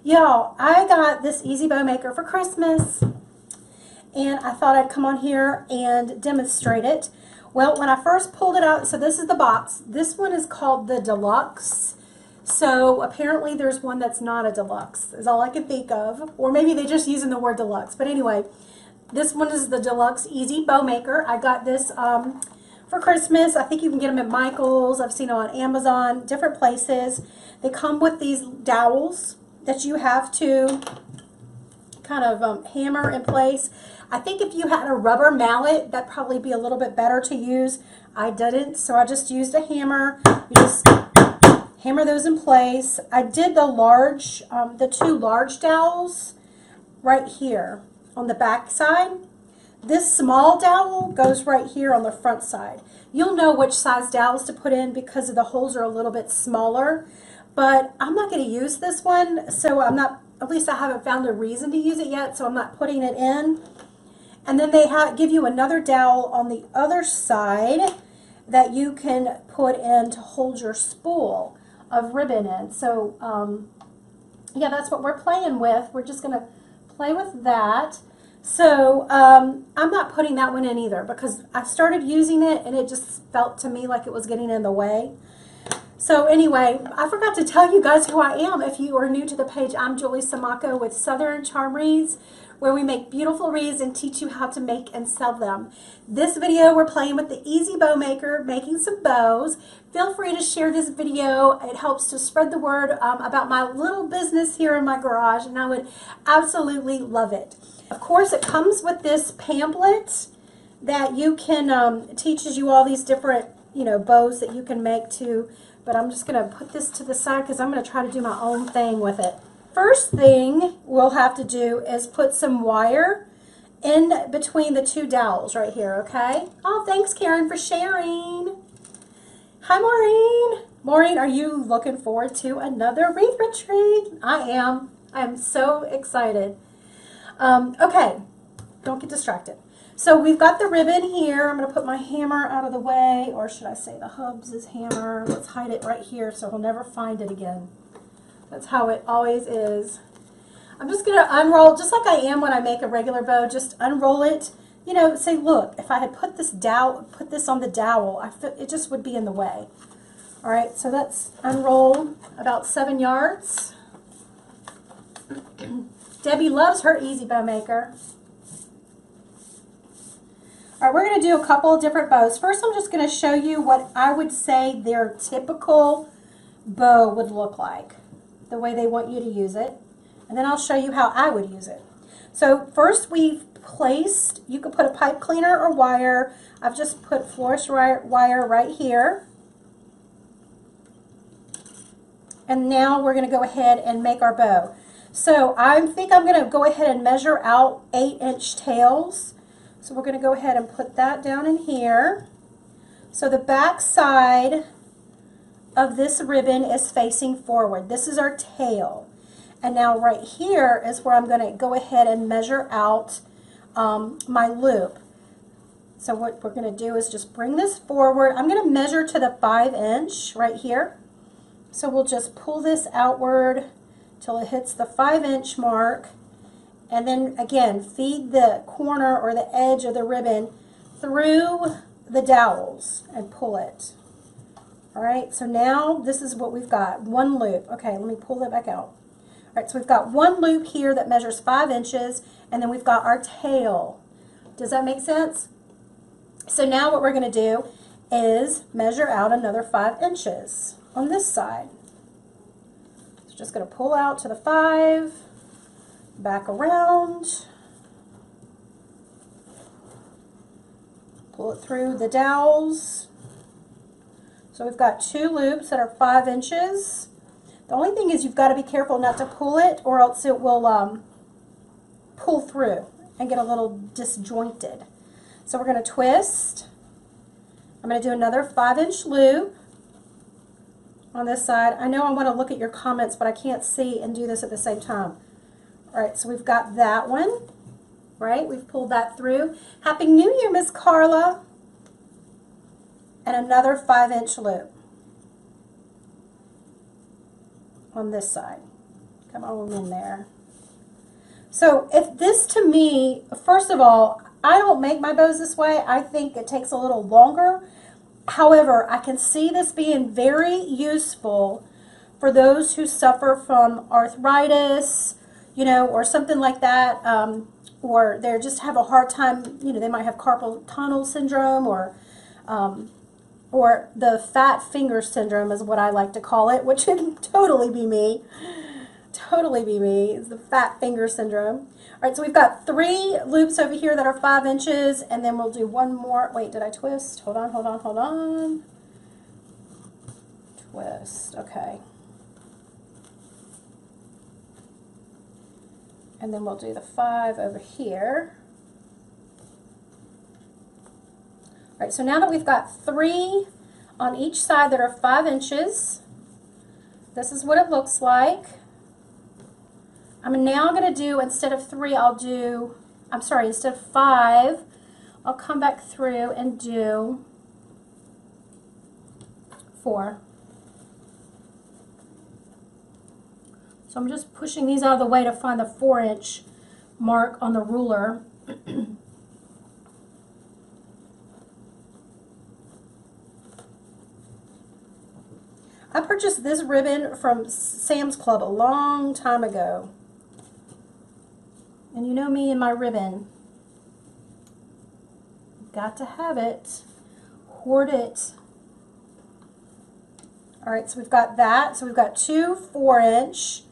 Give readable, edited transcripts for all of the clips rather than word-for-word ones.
Y'all, I got this Easy Bow Maker for Christmas, and I thought I'd come on here and demonstrate it. Well, when I first pulled it out, so this is the box. This one is called the Deluxe. So apparently there's one that's not a deluxe, is all I can think of. Or maybe they're just using the word deluxe. But anyway, this one is the Deluxe Easy Bow Maker. I got this for Christmas. I think you can get them at Michael's. I've seen them on Amazon, different places. They come with these dowels that you have to kind of hammer in place. I think if you had a rubber mallet, that'd probably be a little bit better to use. I didn't, so I just used a hammer. You just hammer those in place. I did the two large dowels right here on the back side. This small dowel goes right here on the front side. You'll know which size dowels to put in because the holes are a little bit smaller. But I'm not going to use this one, so at least I haven't found a reason to use it yet, so I'm not putting it in. And then they give you another dowel on the other side that you can put in to hold your spool of ribbon in. So, yeah, that's what we're playing with. We're just going to play with that. So, I'm not putting that one in either because I started using it and it just felt to me like it was getting in the way. So anyway, I forgot to tell you guys who I am. If you are new to the page, I'm Julie Samako with Southern Charm Wreaths, where we make beautiful wreaths and teach you how to make and sell them. This video, we're playing with the Easy Bow Maker, making some bows. Feel free to share this video. It helps to spread the word about my little business here in my garage, and I would absolutely love it. Of course, it comes with this pamphlet that you can, teaches you all these different, bows that you can make too. But I'm just going to put this to the side because I'm going to try to do my own thing with it. First thing we'll have to do is put some wire in between the two dowels right here, okay? Oh, thanks, Karen, for sharing. Hi, Maureen. Maureen, are you looking forward to another wreath retreat? I am. I am so excited. Okay, don't get distracted. So we've got the ribbon here. I'm going to put my hammer out of the way, or should I say the Hubs' hammer. Let's hide it right here so he'll never find it again. That's how it always is. I'm just going to unroll, just like I am when I make a regular bow, just unroll it. Say, look, if I had put this on the dowel, it just would be in the way. All right, so that's unroll about 7 yards. Debbie loves her Easy Bow Maker. All right, we're going to do a couple of different bows. First, I'm just going to show you what I would say their typical bow would look like, the way they want you to use it. And then I'll show you how I would use it. So first we've placed, you could put a pipe cleaner or wire. I've just put florist wire right here. And now we're going to go ahead and make our bow. So I think I'm going to go ahead and measure out 8-inch tails. So we're going to go ahead and put that down in here. So the back side of this ribbon is facing forward. This is our tail. And now right here is where I'm going to go ahead and measure out my loop. So what we're going to do is just bring this forward. I'm going to measure to the 5-inch right here. So we'll just pull this outward till it hits the 5-inch mark. And then again, feed the corner or the edge of the ribbon through the dowels and pull it. All right, so now this is what we've got, one loop. Okay, let me pull that back out. All right, so we've got one loop here that measures 5 inches, and then we've got our tail. Does that make sense? So now what we're going to do is measure out another 5 inches on this side. So just going to pull out to the 5. Back around, pull it through the dowels. So we've got 2 loops that are 5 inches. The only thing is you've got to be careful not to pull it or else it will pull through and get a little disjointed. So we're going to twist. I'm going to do another 5-inch loop on this side. I know I want to look at your comments, but I can't see and do this at the same time. All right, so we've got that one, right? We've pulled that through. Happy New Year, Miss Carla. And another 5-inch loop on this side. Come on in there. So if this, to me, first of all, I don't make my bows this way. I think it takes a little longer. However, I can see this being very useful for those who suffer from arthritis, you know, or something like that, or they just have a hard time, you know, they might have carpal tunnel syndrome, or the fat finger syndrome is what I like to call it, which would totally be me. Totally be me. It's the fat finger syndrome. All right, so we've got 3 loops over here that are 5 inches, and then we'll do one more. Wait, did I twist? Hold on, hold on, hold on. Twist, okay. And then we'll do the 5 over here. All right, so now that we've got 3 on each side that are 5 inches, this is what it looks like. I'm now going to do, instead of 3, instead of 5, I'll come back through and do 4. So I'm just pushing these out of the way to find the 4-inch mark on the ruler. I purchased this ribbon from Sam's Club a long time ago. And you know me and my ribbon. Got to have it. Hoard it. All right, so we've got that. So we've got 2 4-inch.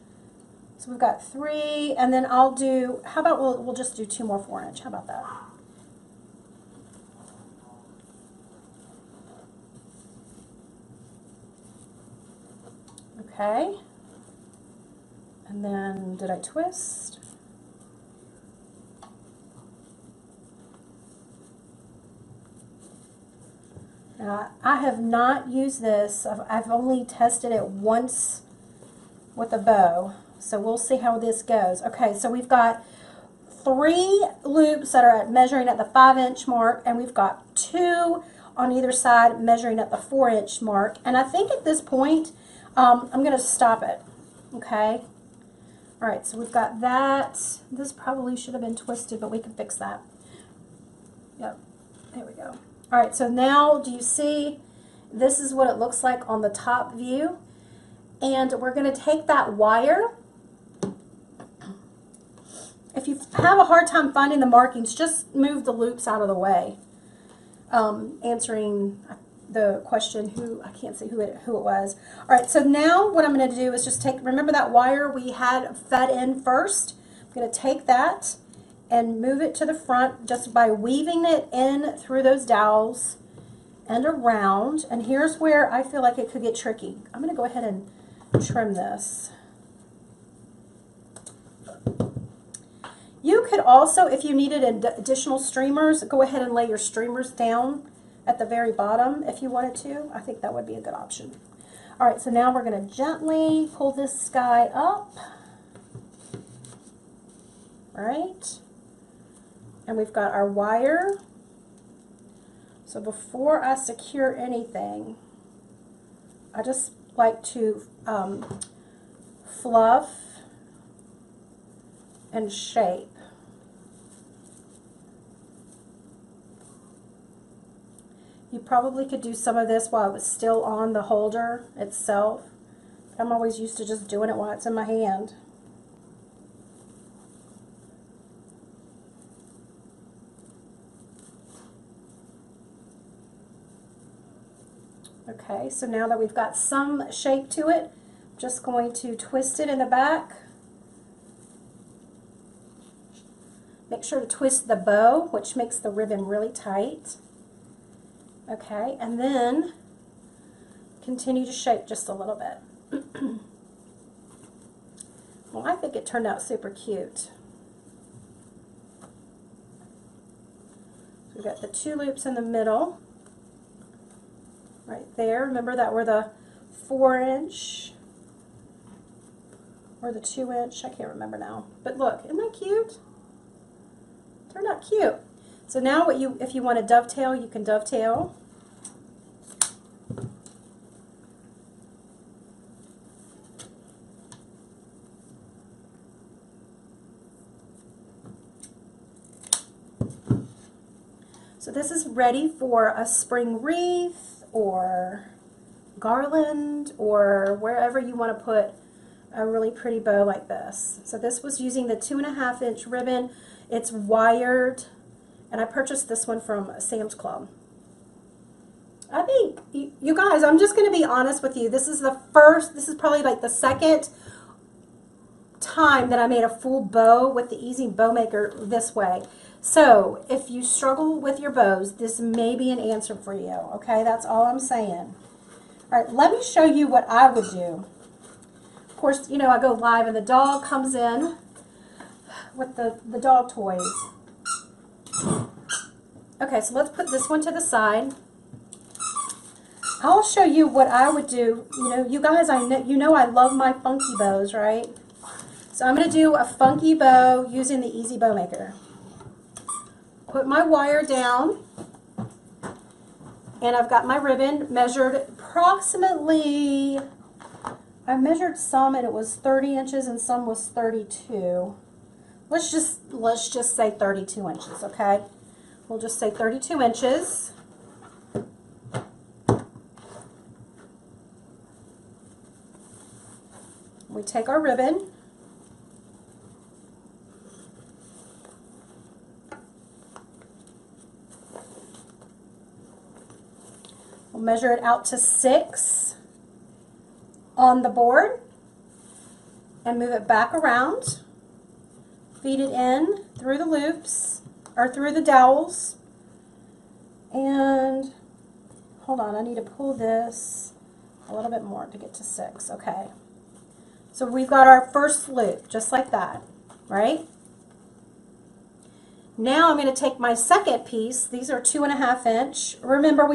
So we've got 3, and then I'll do, how about we'll just do 2 more 4-inch. How about that? Okay. And then, did I twist? Now, I have not used this. I've only tested it once with a bow. So we'll see how this goes. Okay, so we've got 3 loops that are measuring at the 5-inch mark, and we've got 2 on either side measuring at the 4-inch mark. And I think at this point, I'm going to stop it. Okay. All right, so we've got that. This probably should have been twisted, but we can fix that. Yep, there we go. All right, so now do you see this is what it looks like on the top view? And we're going to take that wire. If you have a hard time finding the markings, just move the loops out of the way. Answering the question, I can't see who it was. All right, so now what I'm going to do is just remember that wire we had fed in first? I'm going to take that and move it to the front just by weaving it in through those dowels and around. And here's where I feel like it could get tricky. I'm going to go ahead and trim this. You could also, if you needed additional streamers, go ahead and lay your streamers down at the very bottom if you wanted to. I think that would be a good option. All right, so now we're going to gently pull this guy up. All right. And we've got our wire. So before I secure anything, I just like to fluff and shape. You probably could do some of this while it was still on the holder itself. I'm always used to just doing it while it's in my hand. Okay, so now that we've got some shape to it, I'm just going to twist it in the back. Make sure to twist the bow, which makes the ribbon really tight. Okay, and then continue to shape just a little bit. Well, I think it turned out super cute. So we've got the 2 loops in the middle. Right there. Remember that were the 4-inch or the 2-inch. I can't remember now. But look, isn't that cute? Turned out cute. So now if you want to dovetail, you can dovetail. So this is ready for a spring wreath or garland or wherever you want to put a really pretty bow like this. So this was using the 2.5 inch ribbon. It's wired, and I purchased this one from Sam's Club. I think, you guys, I'm just going to be honest with you. This is probably like the second time that I made a full bow with the Easy Bow Maker this way. So if you struggle with your bows, this may be an answer for you. Okay, that's all I'm saying. All right, let me show you what I would do. Of course, you know, I go live and the dog comes in with the dog toys. Okay, so let's put this one to the side. I'll show you what I would do. You know, you guys, you know I love my funky bows, right? So I'm going to do a funky bow using the Easy Bow Maker. Put my wire down, and I've got my ribbon measured approximately, I measured some and it was 30 inches and some was 32. Let's just say 32 inches, okay? We'll just say 32 inches. We take our ribbon, we'll measure it out to 6 on the board and move it back around, feed it in through the loops or through the dowels, and hold on, I need to pull this a little bit more to get to 6. Okay. So we've got our first loop, just like that, right? Now I'm going to take my second piece. These are 2.5 inch. Remember,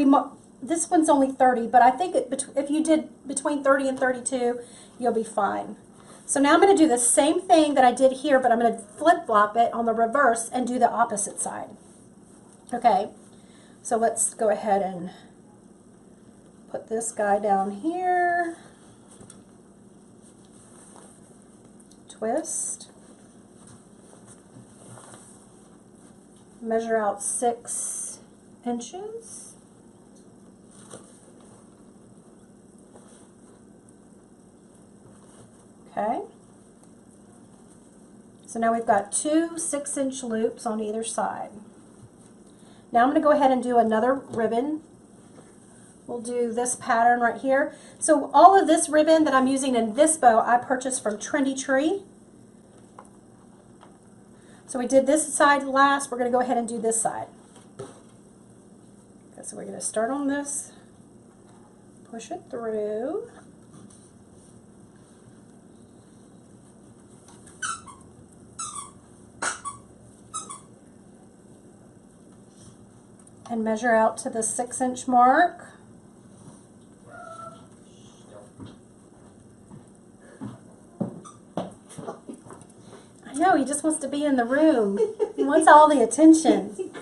this one's only 30, but I think if you did between 30 and 32, you'll be fine. So now I'm going to do the same thing that I did here, but I'm going to flip-flop it on the reverse and do the opposite side. Okay, so let's go ahead and put this guy down here. Twist, measure out 6 inches, okay, so now we've got 2 6-inch loops on either side. Now I'm going to go ahead and do another ribbon. We'll do this pattern right here. So all of this ribbon that I'm using in this bow I purchased from Trendy Tree. So we did this side last. We're going to go ahead and do this side. Okay, so we're going to start on this, push it through. And measure out to the 6-inch mark. No, he just wants to be in the room. He wants all the attention.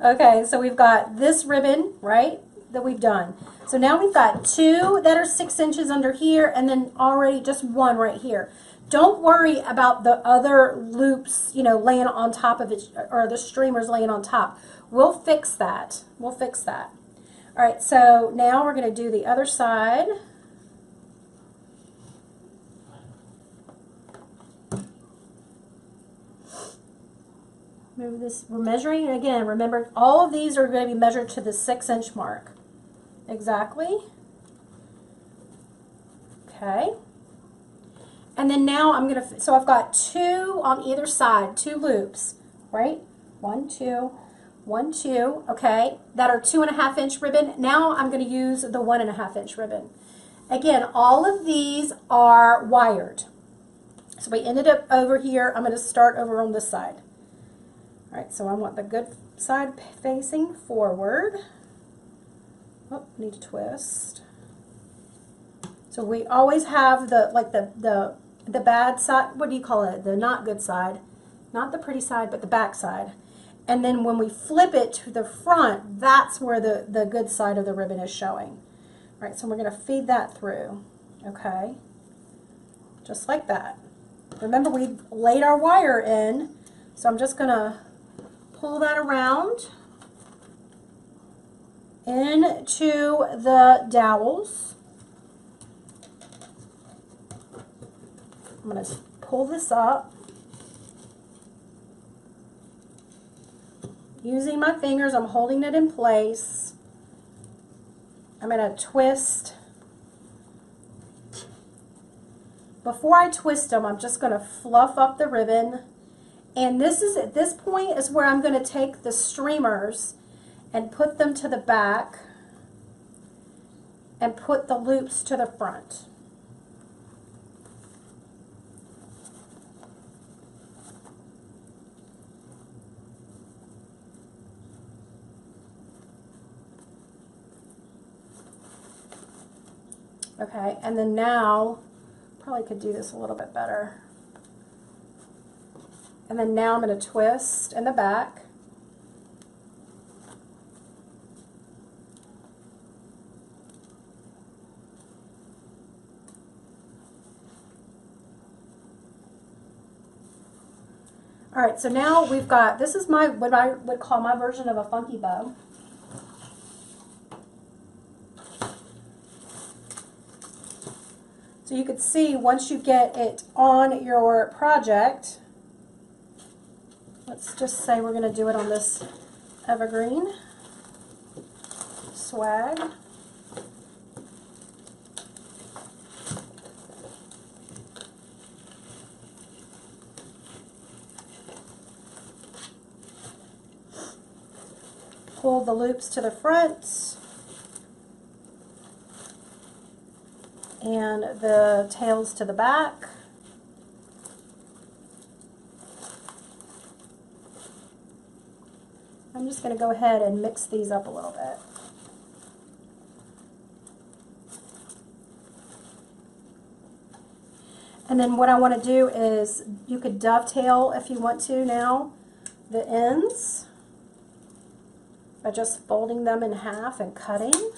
Okay, so we've got this ribbon, right, that we've done. So now we've got 2 that are 6 inches under here and then already just 1 right here. Don't worry about the other loops, you know, laying on top of it, or the streamers laying on top. We'll fix that. We'll fix that. All right, so now we're going to do the other side. Move this, we're measuring again. Remember, all of these are going to be measured to the 6-inch mark. Exactly. Okay. And then now I'm going to, so I've got 2 on either side, 2 loops, right? 1, 2, 1, 2, okay, that are 2.5-inch ribbon. Now I'm going to use the 1.5-inch ribbon. Again, all of these are wired. So we ended up over here. I'm going to start over on this side. All right, so I want the good side facing forward. Oh, need to twist. So we always have the bad side, what do you call it? The not good side. Not the pretty side, but the back side. And then when we flip it to the front, that's where the good side of the ribbon is showing. All right, so we're going to feed that through. Okay, just like that. Remember, we've laid our wire in, so I'm just going to pull that around into the dowels. I'm going to pull this up. Using my fingers, I'm holding it in place. I'm going to twist. Before I twist them, I'm just going to fluff up the ribbon. And this is, at this point is where I'm going to take the streamers and put them to the back and put the loops to the front. Okay, and then now, probably could do this a little bit better. And then now I'm going to twist in the back. All right, so now we've got, this is my, what I would call my version of a funky bow. So you could see once you get it on your project, let's just say we're going to do it on this Evergreen swag. Pull the loops to the front and the tails to the back. I'm just going to go ahead and mix these up a little bit. And then what I want to do is, you could dovetail if you want to now, the ends by just folding them in half and cutting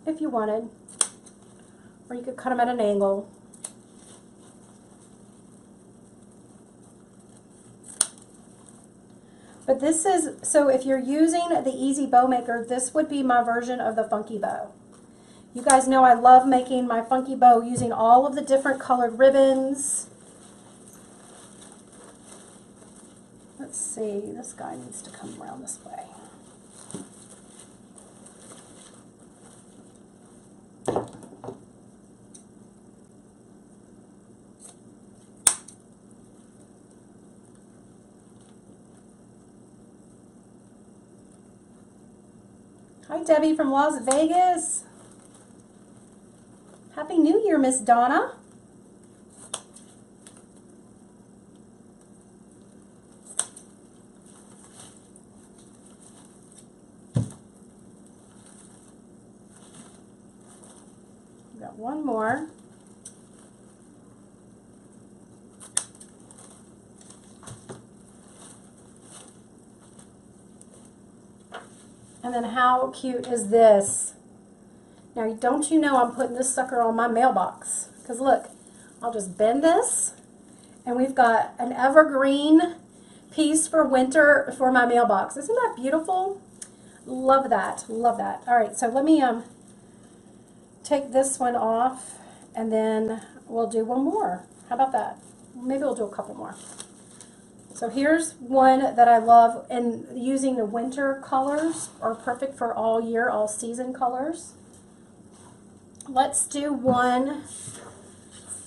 if you wanted, or you could cut them at an angle. But this is, so if you're using the Easy Bow Maker, this would be my version of the funky bow. You guys know I love making my funky bow using all of the different colored ribbons. Let's see, this guy needs to come around this way. Hi, Debbie from Las Vegas. Happy New Year, Miss Donna. We've got one more. And then how cute is this? Now, don't you know I'm putting this sucker on my mailbox? Because look, I'll just bend this, and we've got an evergreen piece for winter for my mailbox. Isn't that beautiful? Love that, love that. All right, so let me take this one off, and then we'll do one more. How about that? Maybe we'll do a couple more. So here's one that I love, and using the winter colors are perfect for all year, all season colors. Let's do one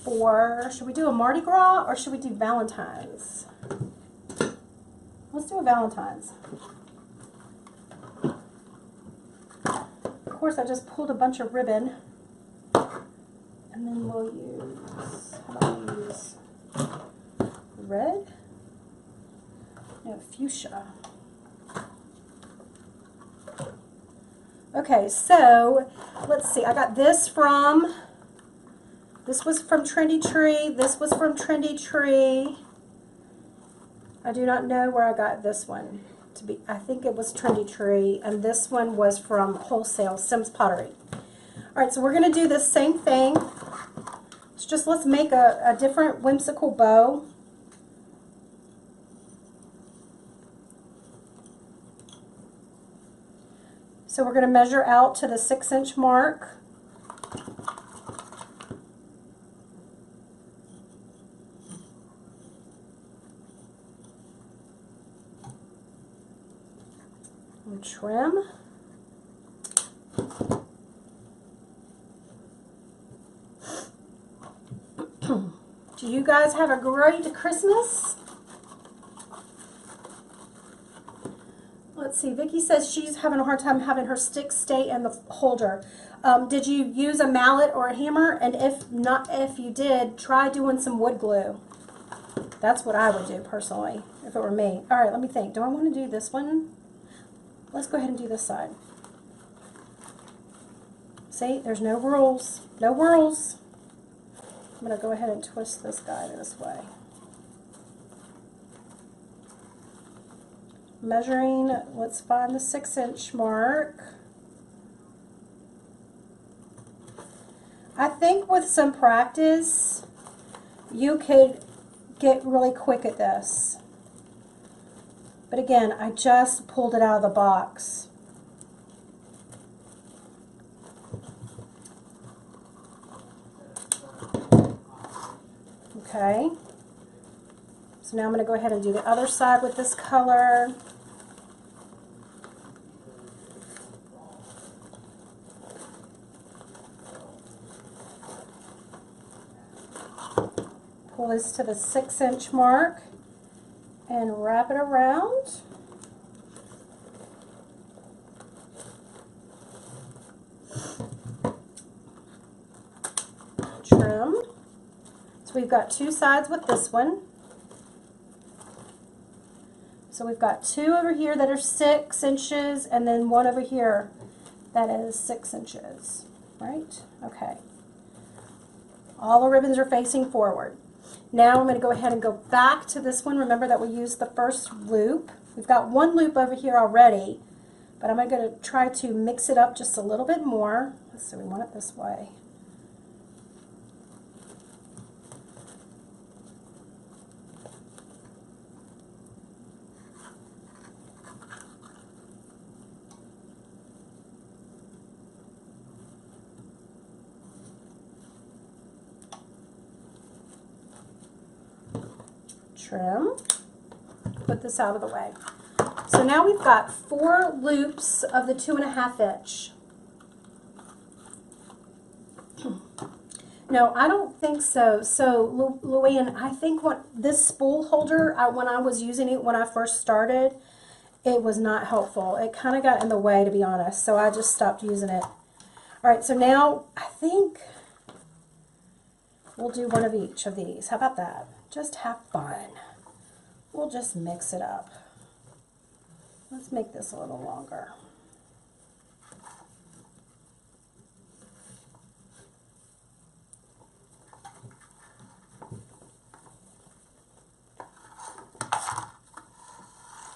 for, should we do a Mardi Gras or should we do Valentine's? Let's do a Valentine's. Of course, I just pulled a bunch of ribbon, and then we'll use, how about we use red? No, fuchsia. Okay, so let's see. I got this from, this was from Trendy Tree. This was from Trendy Tree. I do not know where I got this one to be. I think it was Trendy Tree, and this one was from Wholesale, Sims Pottery. All right, so we're going to do the same thing. It's just, let's make a different whimsical bow. So we're going to measure out to the 6-inch mark. And trim. Do you guys have a great Christmas? Let's see, Vicki says she's having a hard time having her stick stay in the holder. Did you use a mallet or a hammer? And if not, if you did, try doing some wood glue. That's what I would do personally, if it were me. All right, let me think. Do I want to do this one? Let's go ahead and do this side. See, there's no rules. No rules. I'm going to go ahead and twist this guy this way. Measuring, let's find the 6-inch mark. I think with some practice, you could get really quick at this. But again, I just pulled it out of the box. Okay. So now I'm going to go ahead and do the other side with this color. Pull this to the 6-inch mark and wrap it around. Trim. So we've got two sides with this one. So we've got two over here that are 6 inches and then one over here that is 6 inches, right? Okay. All the ribbons are facing forward. Now I'm going to go ahead and go back to this one. Remember that we used the first loop. We've got one loop over here already, but I'm going to try to mix it up just a little bit more. Let's see, we want it this way. Trim. Put this out of the way. So now we've got 4 loops of the 2.5 inch. No, I don't think so. So, Luann, I think what this spool holder, when I was using it when I first started, it was not helpful. It kind of got in the way, to be honest, so I just stopped using it. All right, so now I think we'll do one of each of these. How about that? Just have fun. We'll just mix it up. Let's make this a little longer.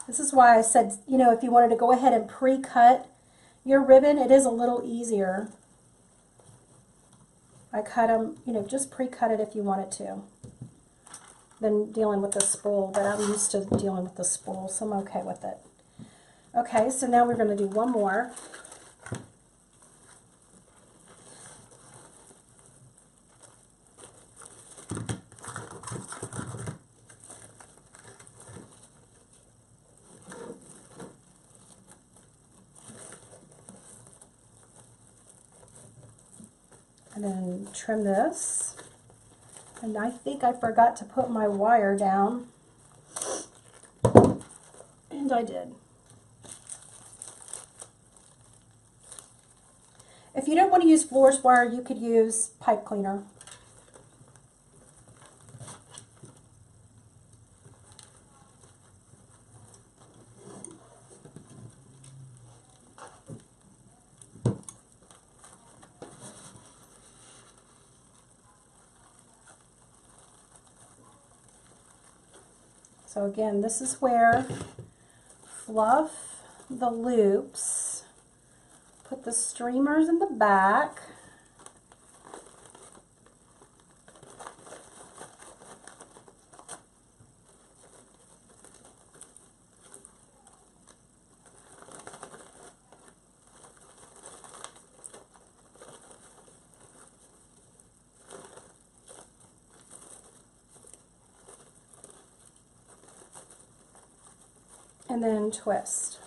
This is why I said, you know, if you wanted to go ahead and pre-cut your ribbon, it is a little easier. I cut them, you know, just pre-cut it if you wanted to, than dealing with the spool, but I'm used to dealing with the spool, so I'm okay with it. Okay, so now we're going to do one more. And then trim this. And I think I forgot to put my wire down. And I did. If you don't want to use florist wire, you could use pipe cleaner. So again, this is where fluff the loops, put the streamers in the back, and then twist.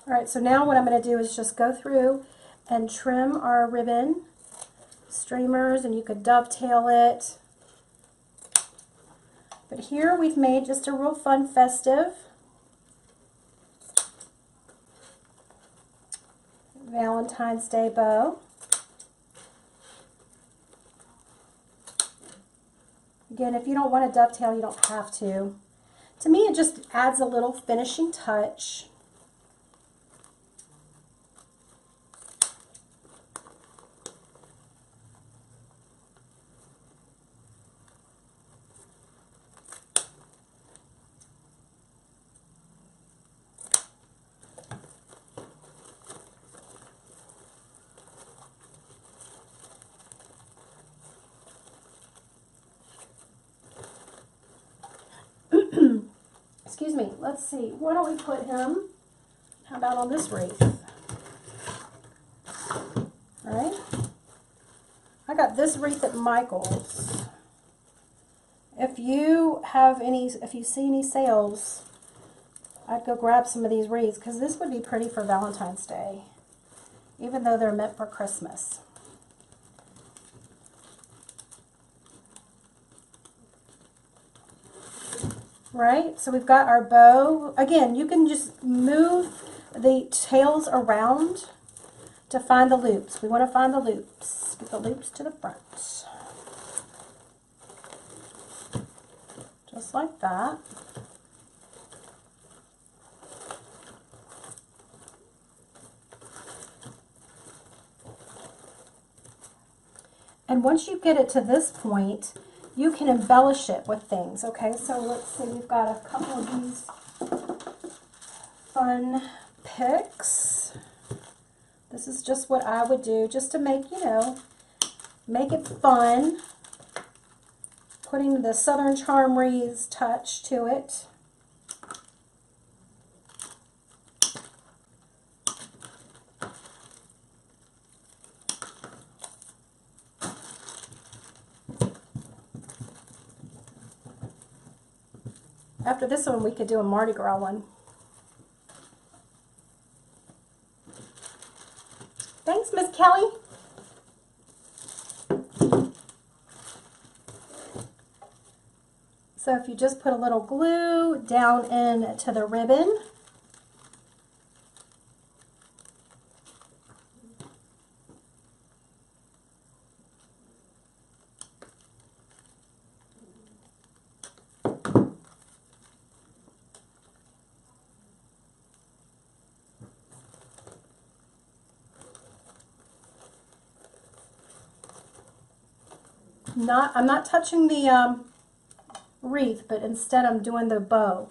All right, so now what I'm going to do is just go through and trim our ribbon streamers, and you could dovetail it. But here we've made just a real fun festive Valentine's Day bow. Again, if you don't want to dovetail, you don't have to. To me, it just adds a little finishing touch. Excuse me, let's see, why don't we put him, how about on this wreath? All right, I got this wreath at Michael's. If you see any sales, I'd go grab some of these wreaths, because this would be pretty for Valentine's Day, even though they're meant for Christmas. Right, so we've got our bow. Again, you can just move the tails around to find the loops. We want to find the loops. Get the loops to the front. Just like that. And once you get it to this point, you can embellish it with things. Okay, so let's see, we've got a couple of these fun picks. This is just what I would do, just to make, make it fun. Putting the Southern Charm Wreaths touch to it. After this one, we could do a Mardi Gras one. Thanks, Miss Kelly. So if you just put a little glue down into the ribbon, I'm not touching the wreath, but instead I'm doing the bow,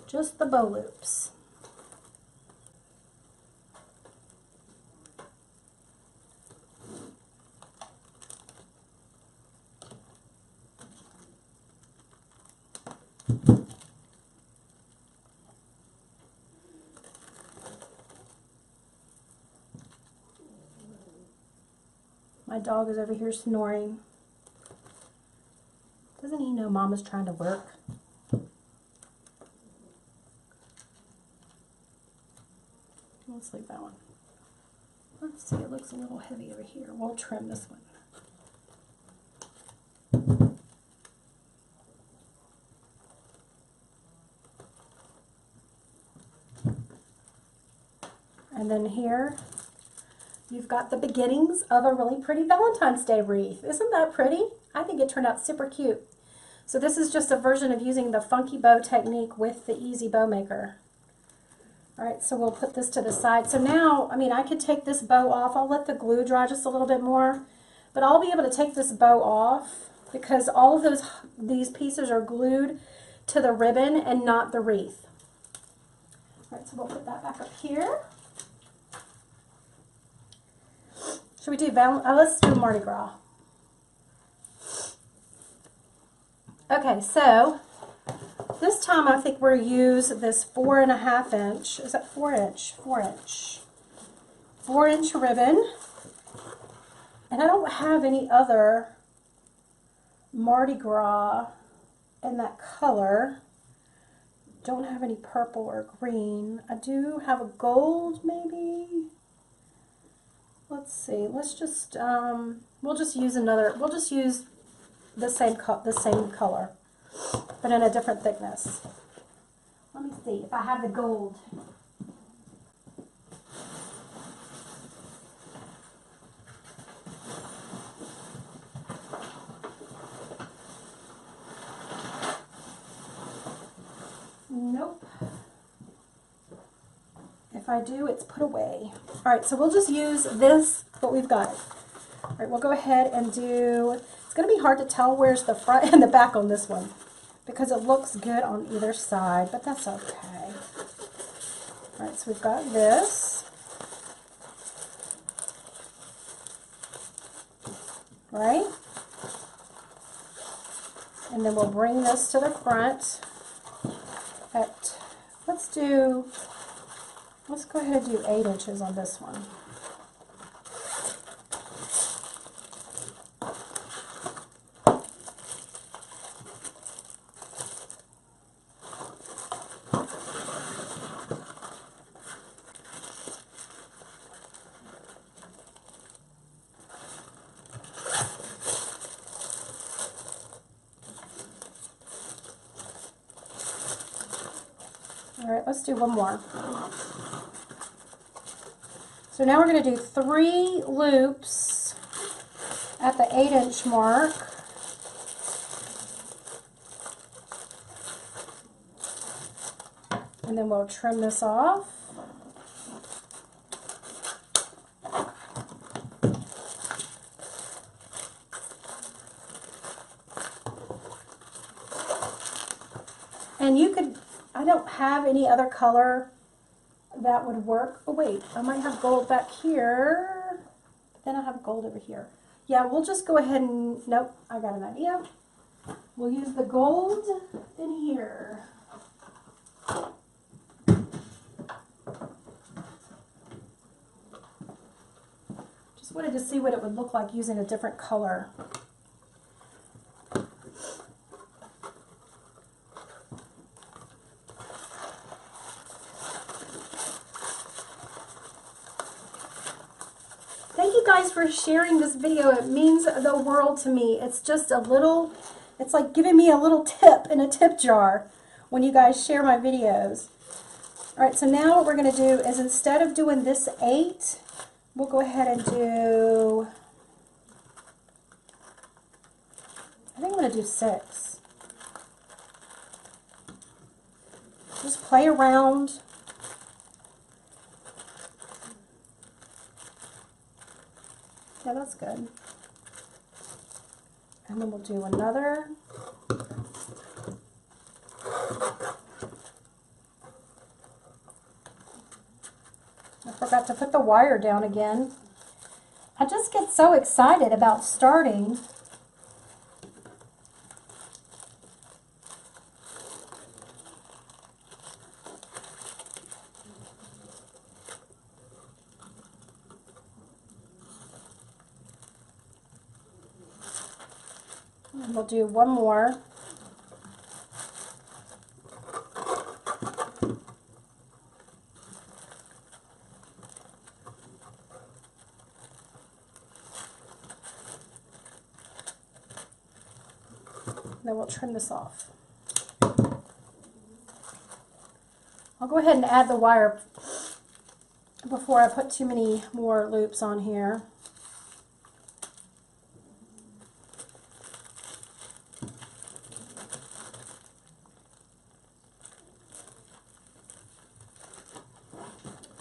just the bow loops. My dog is over here snoring. Doesn't he know Mama's trying to work? Let's leave that one. Let's see, it looks a little heavy over here. We'll trim this one. And then here, you've got the beginnings of a really pretty Valentine's Day wreath. Isn't that pretty? I think it turned out super cute. So this is just a version of using the funky bow technique with the easy bow maker. All right, so we'll put this to the side. So now, I could take this bow off. I'll let the glue dry just a little bit more, but I'll be able to take this bow off because all of these pieces are glued to the ribbon and not the wreath. All right, so we'll put that back up here. Should we do let's do Mardi Gras. Okay, so this time I think we're going to use this 4.5 inch, is that 4 inch? 4 inch ribbon. And I don't have any other Mardi Gras in that color. Don't have any purple or green. I do have a gold maybe. Let's see, let's just, we'll just use the same color, but in a different thickness. Let me see if I have the gold. Nope. If I do, it's put away. All right, so we'll just use this, what we've got. All right, we'll go ahead and do, it's going to be hard to tell where's the front and the back on this one because it looks good on either side, but that's okay. All right, so we've got this. Right? And then we'll bring this to the front at, let's go ahead and do 8 inches on this one. All right, let's do one more. So now we're going to do 3 loops at the 8 inch mark. And then we'll trim this off. And you could, I don't have any other color that would work. Oh wait, I might have gold back here. But then I have gold over here. Yeah, we'll just go ahead and, nope, I got an idea. We'll use the gold in here. Just wanted to see what it would look like using a different color. Thank you guys for sharing this video. It means the world to me. It's just a little, it's like giving me a little tip in a tip jar when you guys share my videos. All right, so now what we're going to do is instead of doing this 8, we'll go ahead and do, I think I'm going to do 6. Just play around. Yeah, that's good. And then we'll do another. I forgot to put the wire down again. I just get so excited about starting. And we'll do one more. Then we'll trim this off. I'll go ahead and add the wire before I put too many more loops on here.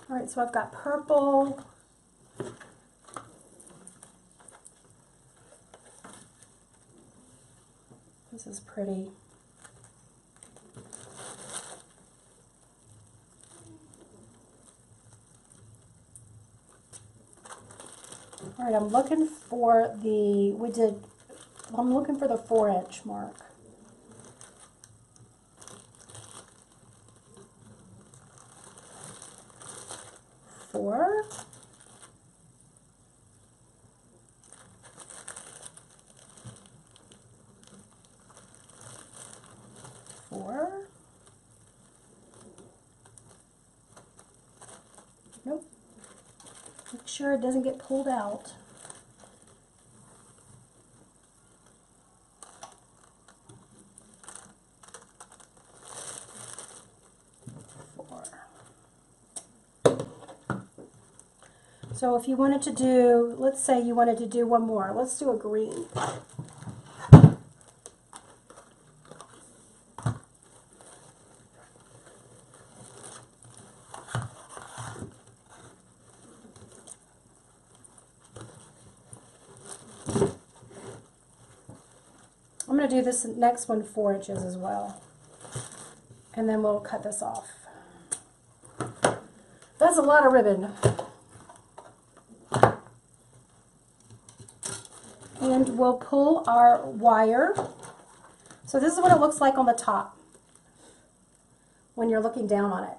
All right, so I've got purple. This is pretty. All right, I'm looking for the 4 inch mark. 4. Nope. Make sure it doesn't get pulled out. 4. So if you wanted to do, let's say you wanted to do one more. Let's do a green. I'm going to do this next one 4 inches as well. And then we'll cut this off. That's a lot of ribbon. And we'll pull our wire. So this is what it looks like on the top when you're looking down on it.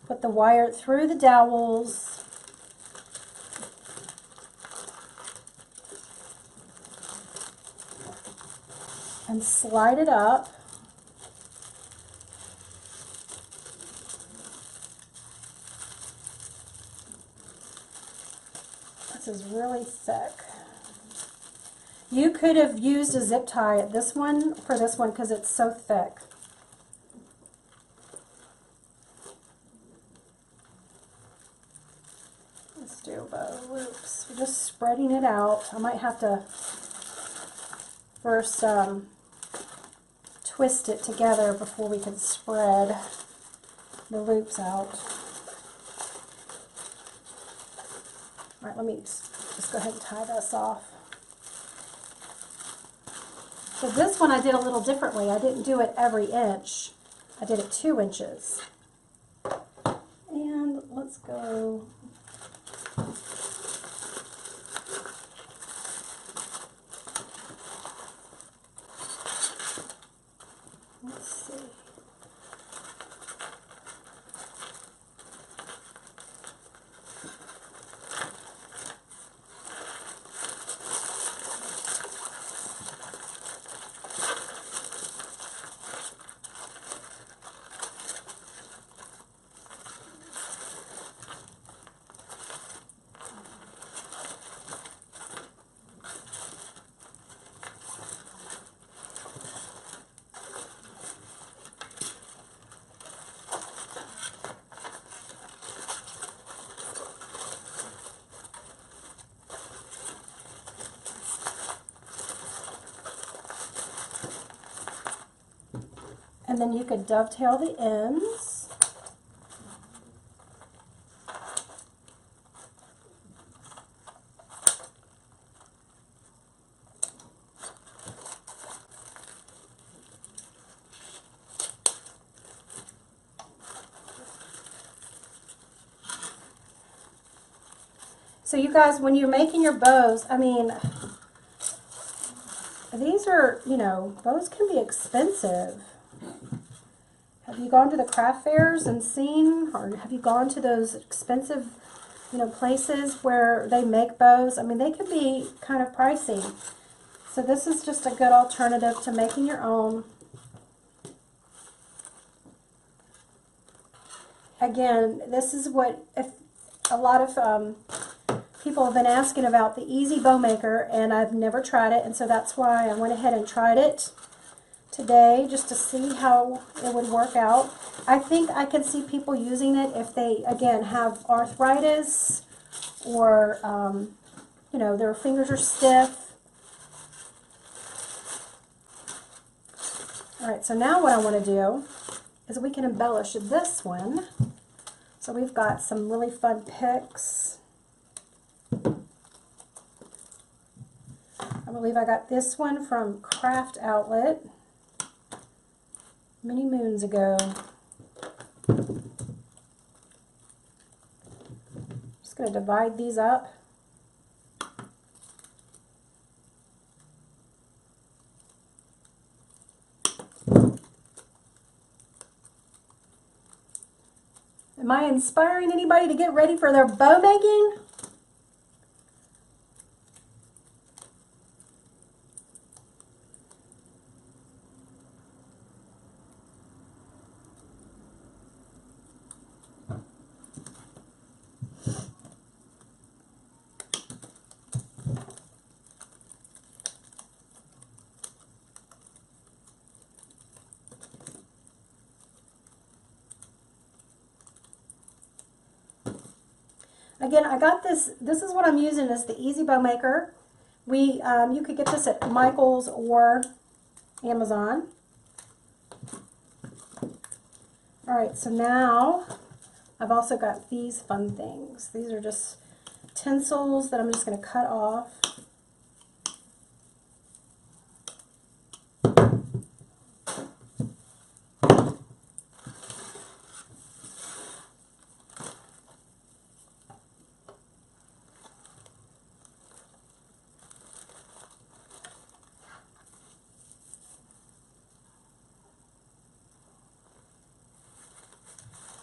Put the wire through the dowels. And slide it up. This is really thick. You could have used a zip tie at this one for this one because it's so thick. Let's do bow loops. We're just spreading it out. I might have to first twist it together before we can spread the loops out. All right, let me just go ahead and tie this off. So this one I did a little differently. I didn't do it every inch. I did it 2 inches. And let's go. Let's see. And then you could dovetail the ends. So you guys, when you're making your bows, I mean, these are, you know, bows can be expensive. Have you gone to the craft fairs and seen, or have you gone to those expensive, you know, places where they make bows? I mean, they can be kind of pricey. So this is just a good alternative to making your own. Again, this is what, if a lot of people have been asking about the Easy Bow Maker, and I've never tried it, and so that's why I went ahead and tried it today just to see how it would work out. I think I can see people using it if they, again, have arthritis or, you know, their fingers are stiff. All right, so now what I want to do is we can embellish this one. So we've got some really fun picks. I believe I got this one from Craft Outlet many moons ago. Just going to divide these up. Am I inspiring anybody to get ready for their bow making? Again, I got this is what I'm using, is the Easy Bow Maker. You could get this at Michael's or Amazon. Alright, so now I've also got these fun things. These are just tinsels that I'm just going to cut off.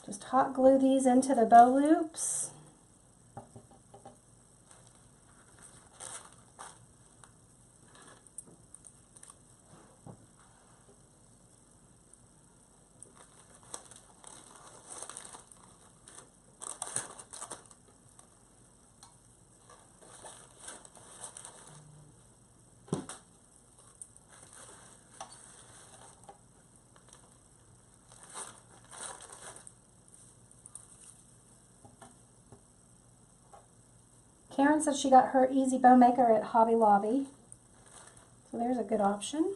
Just hot glue these into the bow loops. Karen said she got her Easy Bow Maker at Hobby Lobby. So there's a good option.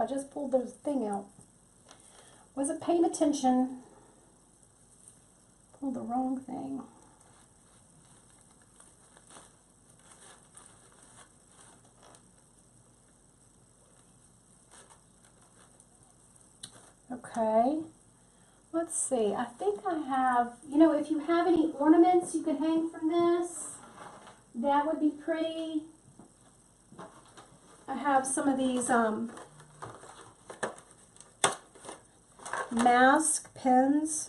I just pulled the thing out. Wasn't paying attention. Pulled the wrong thing. Okay. Let's see. I think I have, you know, if you have any ornaments you can hang from this, that would be pretty. I have some of these mask pins.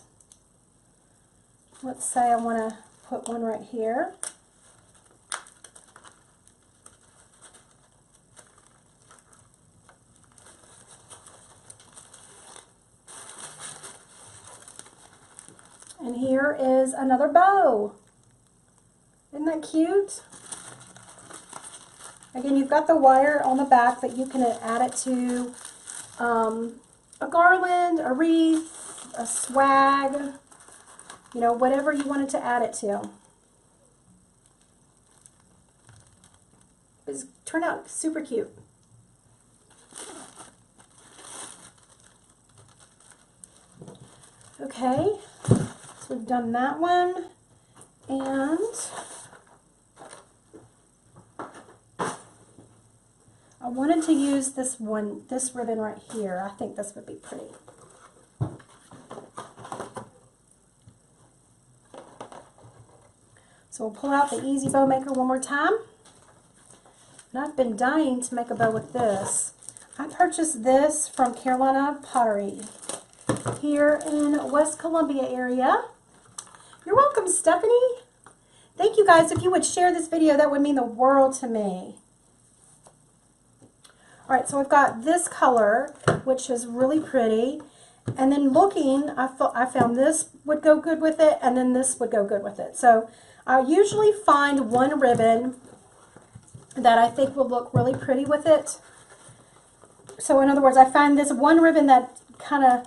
Let's say I want to put one right here. And here is another bow. Isn't that cute? Again, you've got the wire on the back that you can add it to a garland, a wreath, a swag, you know, whatever you wanted to add it to. It's turned out super cute. Okay, so we've done that one, and I wanted to use this ribbon right here. I think this would be pretty. So we'll pull out the Easy Bow Maker one more time. And I've been dying to make a bow with this. I purchased this from Carolina Pottery here in West Columbia area. You're welcome, Stephanie. Thank you guys. If you would share this video, that would mean the world to me. All right, so we've got this color, which is really pretty. And then looking, I found this would go good with it, and then this would go good with it. So I usually find one ribbon that I think will look really pretty with it. So in other words, I find this one ribbon that kind of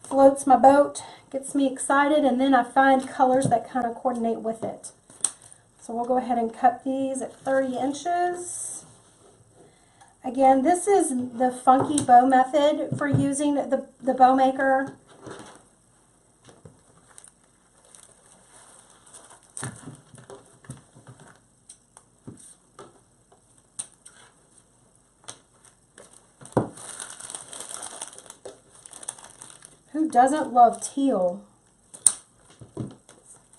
floats my boat, gets me excited, and then I find colors that kind of coordinate with it. So we'll go ahead and cut these at 30 inches. Again, this is the funky bow method for using the bow maker. Who doesn't love teal?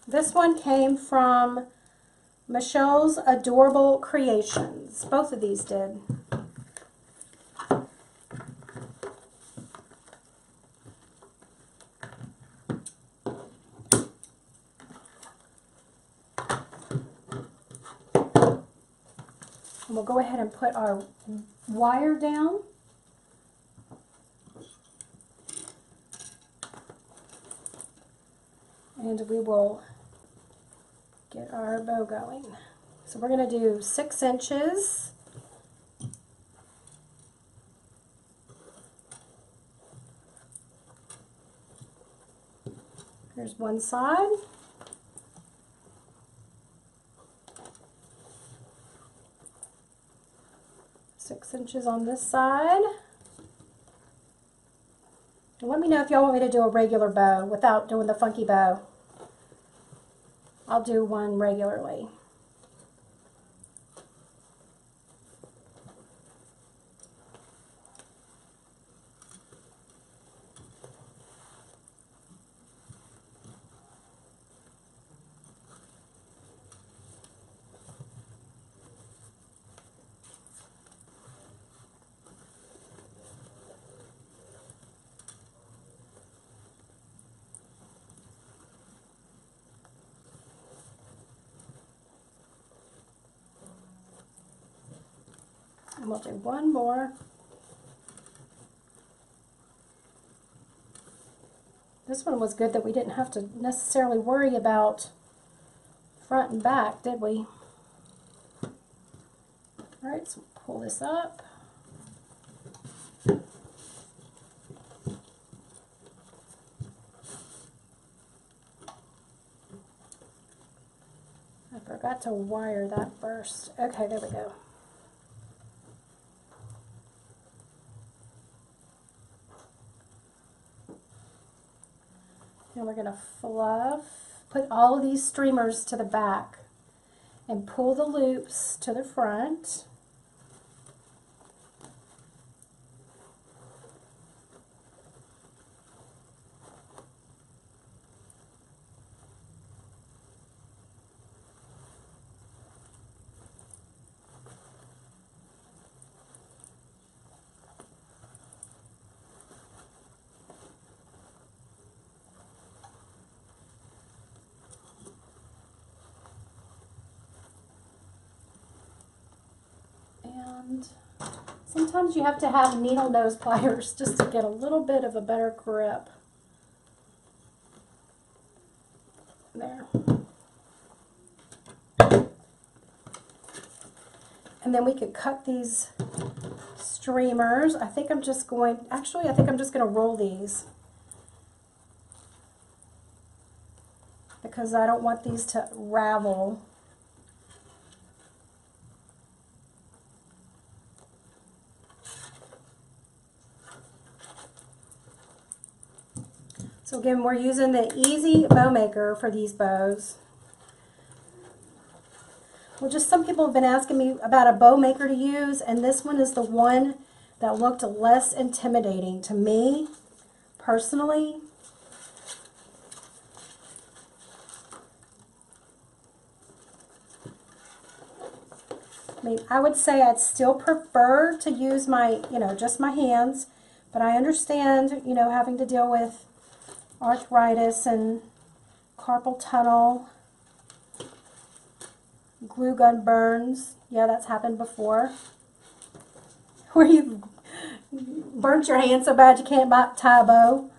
This one came from Michelle's Adorable Creations. Both of these did. And we'll go ahead and put our wire down. And we will get our bow going. So we're going to do 6 inches. Here's one side. Six inches on this side. And let me know if y'all want me to do a regular bow without doing the funky bow. I'll do one regularly. And we'll do one more. This one was good that we didn't have to necessarily worry about front and back, did we? All right, so pull this up. I forgot to wire that first. Okay, there we go. And we're going to fluff, put all of these streamers to the back and pull the loops to the front. And sometimes you have to have needle nose pliers just to get a little bit of a better grip. There. And then we could cut these streamers. I think I'm just going to roll these because I don't want these to ravel. So again, we're using the Easy Bow Maker for these bows. Well, just some people have been asking me about a bow maker to use, and this one is the one that looked less intimidating to me, personally. I mean, I would say I'd still prefer to use my, just my hands, but I understand, having to deal with arthritis and carpal tunnel, glue gun burns. Yeah, that's happened before. where you've burnt your hand so bad you can't tie a bow.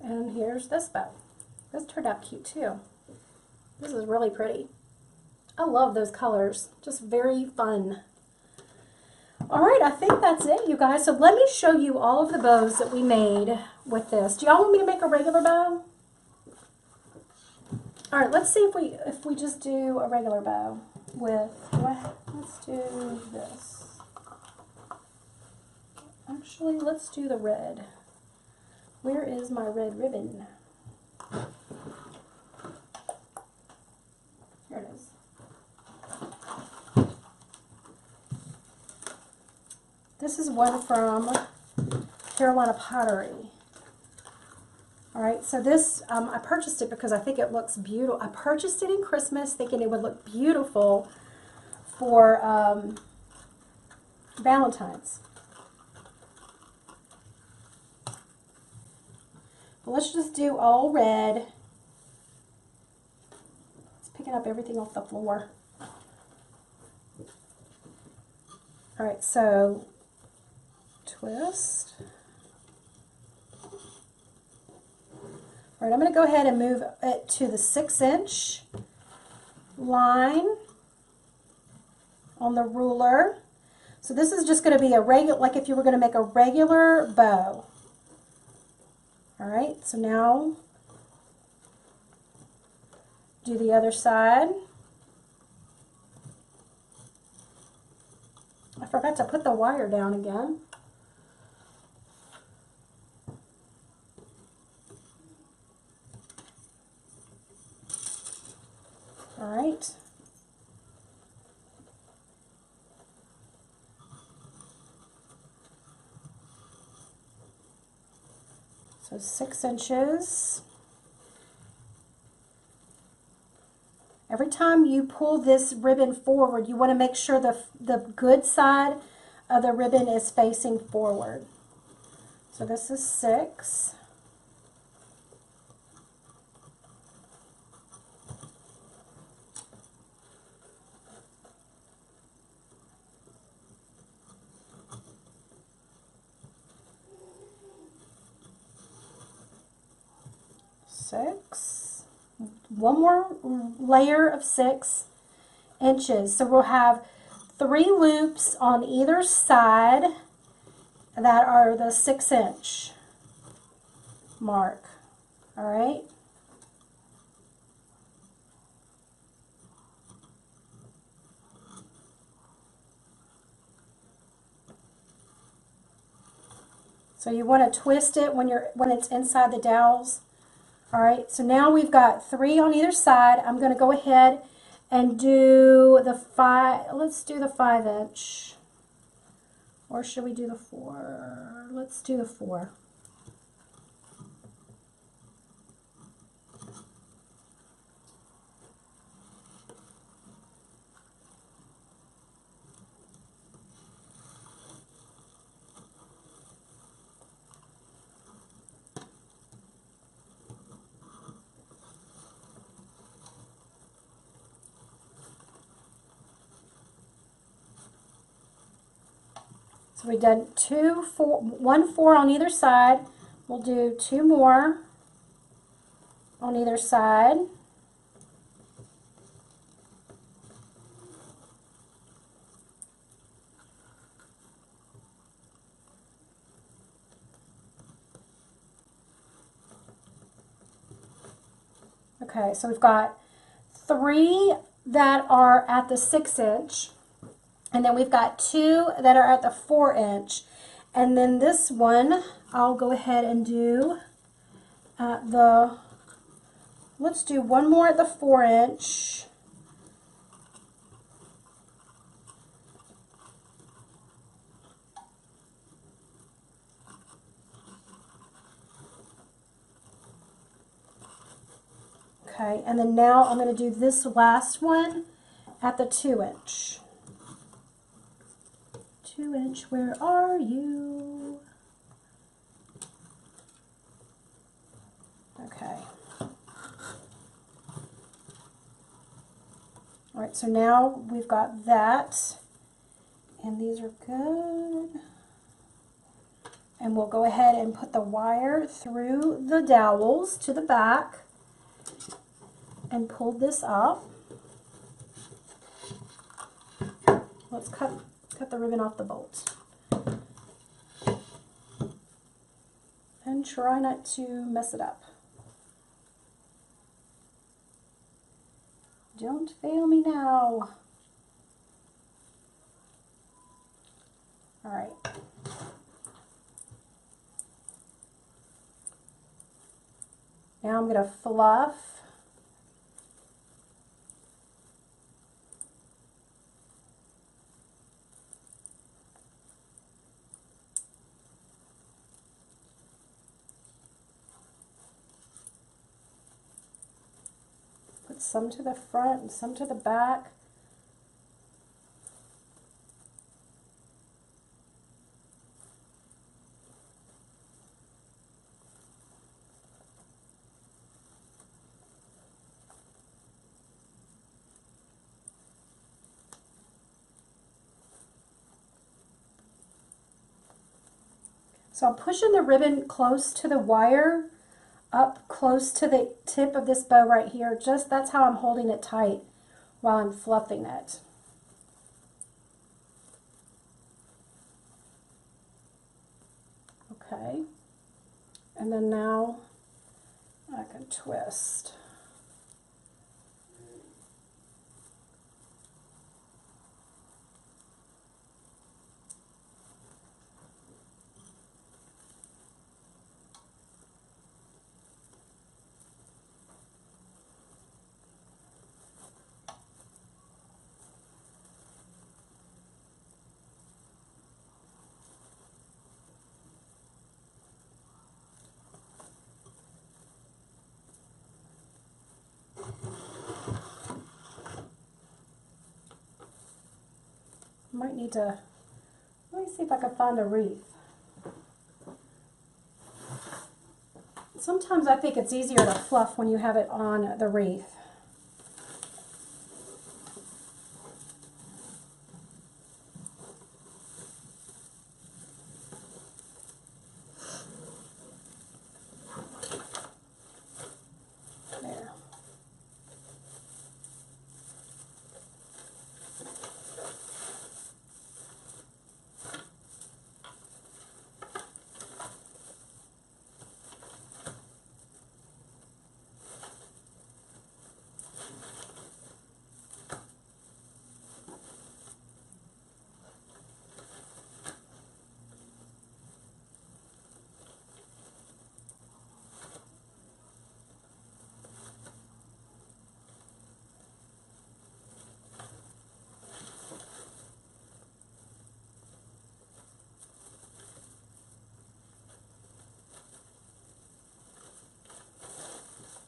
And here's this bow. This turned out cute too. This is really pretty. I love those colors. Just very fun. Alright, I think that's it, you guys. So let me show you all of the bows that we made with this. Do y'all want me to make a regular bow? Alright, let's see if we just do a regular bow with, let's do this. Actually, let's do the red. Where is my red ribbon? Here it is. This is one from Carolina Pottery. Alright, so this, I purchased it because I think it looks beautiful. I purchased it in Christmas thinking it would look beautiful for Valentine's. Well, let's just do all red. It's picking up everything off the floor. Alright, so twist. Alright, I'm going to go ahead and move it to the 6-inch line on the ruler. So this is just going to be a regular, like if you were going to make a regular bow. Alright, so now do the other side. I forgot to put the wire down again. Alright. So 6 inches. Every time you pull this ribbon forward, you want to make sure the good side of the ribbon is facing forward. So this is 6. One more layer of 6 inches. So we'll have 3 loops on either side that are the 6-inch mark. All right. So you want to twist it when it's inside the dowels. Alright, so now we've got 3 on either side. I'm going to go ahead and do the 5, let's do the 5-inch. Or should we do the 4? Let's do the 4. So we've done 1 4 on either side. We'll do 2 more on either side. Okay, so we've got 3 that are at the 6-inch. And then we've got 2 that are at the 4-inch. And then this one, I'll go ahead and do at the, let's do 1 more at the 4-inch. Okay, and then now I'm going to do this last one at the 2-inch. 2-inch, where are you? Okay. All right, so now we've got that, and these are good. And we'll go ahead and put the wire through the dowels to the back and pull this up. Let's cut the ribbon off the bolt. And try not to mess it up. Don't fail me now. All right. Now I'm going to fluff. Put some to the front and some to the back. So I'm pushing the ribbon close to the wire, up close to the tip of this bow right here. Just that's how I'm holding it tight while I'm fluffing it. Okay. And then now I can twist. Might need to, let me see if I can find a wreath. Sometimes I think it's easier to fluff when you have it on the wreath. There.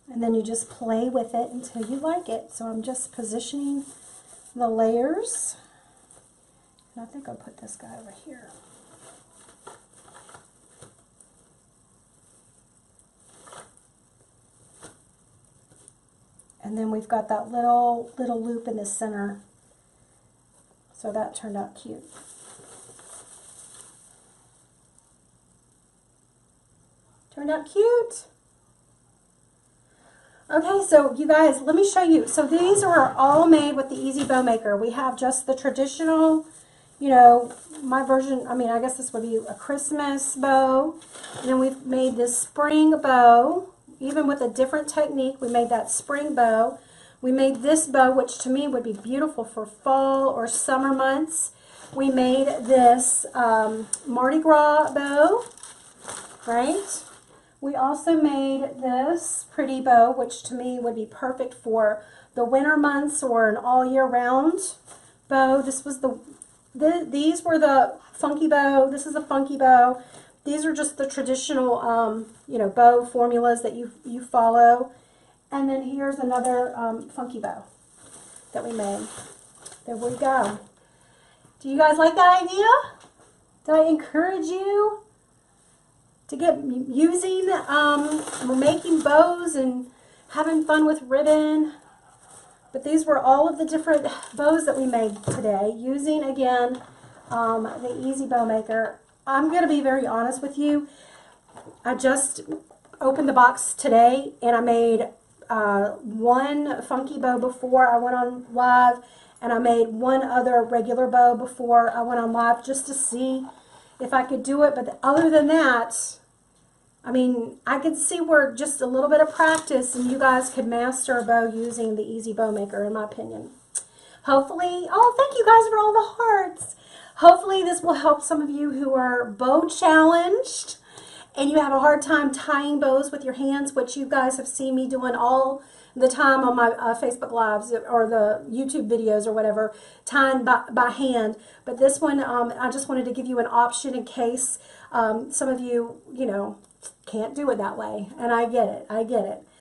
And then you just play with it until you like it. So I'm just positioning the layers. And I think I'll put this guy over here. And then we've got that little loop in the center. So that turned out cute. Turned out cute. Okay, so you guys, let me show you. So these are all made with the Easy Bow Maker. We have just the traditional, you know, my version, I mean, I guess this would be a Christmas bow. And then we've made this spring bow, even with a different technique. We made that spring bow. We made this bow, which to me would be beautiful for fall or summer months. We made this Mardi Gras bow, right? We also made this pretty bow, which to me would be perfect for the winter months or an all year round bow. This was these were the funky bow. This is a funky bow. These are just the traditional, you know, bow formulas that you follow. And then here's another funky bow that we made. There we go. Do you guys like that idea? Did I encourage you to get using, making bows and having fun with ribbon? But these were all of the different bows that we made today, using, again, the Easy Bow Maker. I'm going to be very honest with you. I just opened the box today, and I made one funky bow before I went on live, and I made one other regular bow before I went on live just to see if I could do it. But other than that, I mean, I could see where just a little bit of practice and you guys could master a bow using the Easy Bow Maker, in my opinion. Hopefully, oh, thank you guys for all the hearts. Hopefully this will help some of you who are bow challenged and you have a hard time tying bows with your hands, which you guys have seen me doing all the time on my Facebook Lives or the YouTube videos or whatever, tying by hand. But this one, I just wanted to give you an option in case some of you, you know, can't do it that way. And I get it. I get it.